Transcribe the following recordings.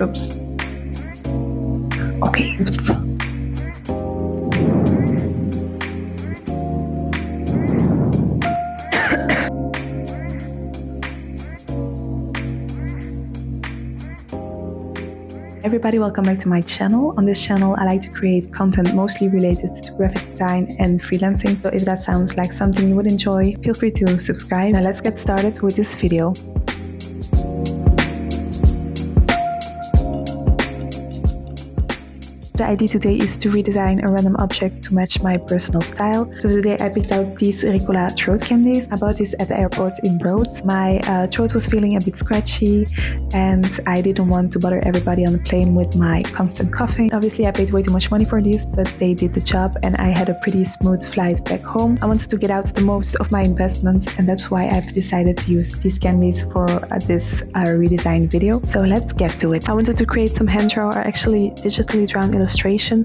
Oops. Okay. Everybody, welcome back to my channel. On this channel, I like to create content mostly related to graphic design and freelancing. So if that sounds like something you would enjoy, feel free to subscribe. Now let's get started with this video. The idea today is to redesign a random object to match my personal style. So today I picked out these Ricola throat candies. I bought this at the airport in Rhodes. My throat was feeling a bit scratchy and I didn't want to bother everybody on the plane with my constant coughing. Obviously I paid way too much money for these, but they did the job and I had a pretty smooth flight back home. I wanted to get out the most of my investment and that's why I've decided to use these candies for this redesign video. So let's get to it. I wanted to create some hand drawn or actually digitally drawn illustrations.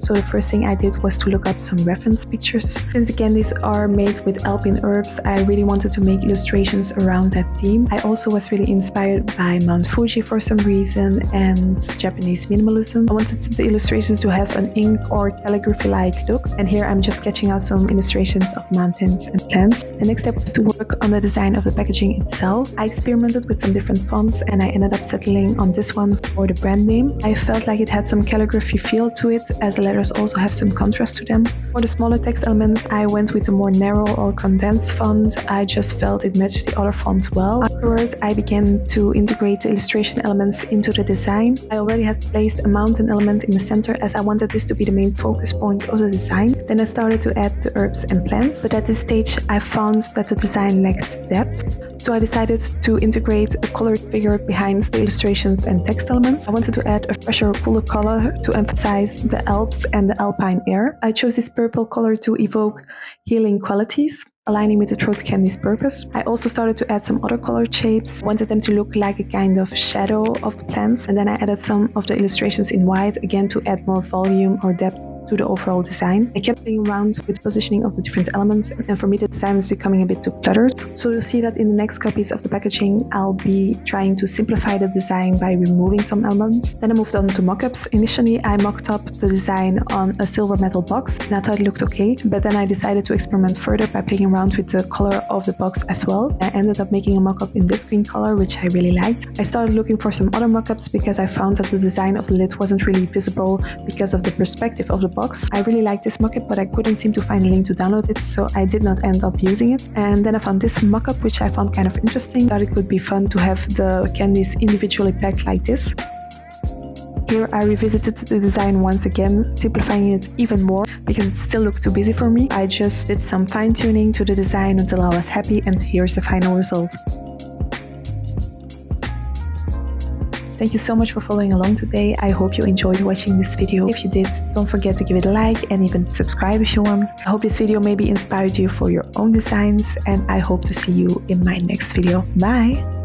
So the first thing I did was to look up some reference pictures. Since the candies are made with alpine herbs, I really wanted to make illustrations around that theme. I also was really inspired by Mount Fuji for some reason and Japanese minimalism. I wanted the illustrations to have an ink or calligraphy-like look, and here I'm just sketching out some illustrations of mountains and plants. The next step was to work on the design of the packaging itself. I experimented with some different fonts and I ended up settling on this one for the brand name. I felt like it had some calligraphy feel to it, as the letters also have some contrast to them. For the smaller text elements, I went with a more narrow or condensed font. I just felt it matched the other font well. Afterwards, I began to integrate the illustration elements into the design. I already had placed a mountain element in the center as I wanted this to be the main focus point of the design. Then I started to add the herbs and plants, but at this stage I found that the design lacked depth. So I decided to integrate a colored figure behind the illustrations and text elements. I wanted to add a fresher, cooler color to emphasize the Alps and the alpine air. I chose this purple color to evoke healing qualities, aligning with the throat candy's purpose. I also started to add some other colored shapes. I wanted them to look like a kind of shadow of the plants, and then I added some of the illustrations in white, again to add more volume or depth to the overall design. I kept playing around with positioning of the different elements, and for me the design is becoming a bit too cluttered. So you'll see that in the next copies of the packaging I'll be trying to simplify the design by removing some elements. Then I moved on to mock-ups. Initially I mocked up the design on a silver metal box and I thought it looked okay, but then I decided to experiment further by playing around with the color of the box as well. I ended up making a mock-up in this green color, which I really liked. I started looking for some other mock-ups because I found that the design of the lid wasn't really visible because of the perspective of the box. I really liked this mockup, but I couldn't seem to find a link to download it, so I did not end up using it. And then I found this mockup, which I found kind of interesting. Thought it would be fun to have the candies individually packed like this. Here I revisited the design once again, simplifying it even more because it still looked too busy for me. I just did some fine-tuning to the design until I was happy, and here's the final result. Thank you so much for following along today. I hope you enjoyed watching this video. If you did, don't forget to give it a like and even subscribe if you want. I hope this video maybe inspired you for your own designs, and I hope to see you in my next video. Bye!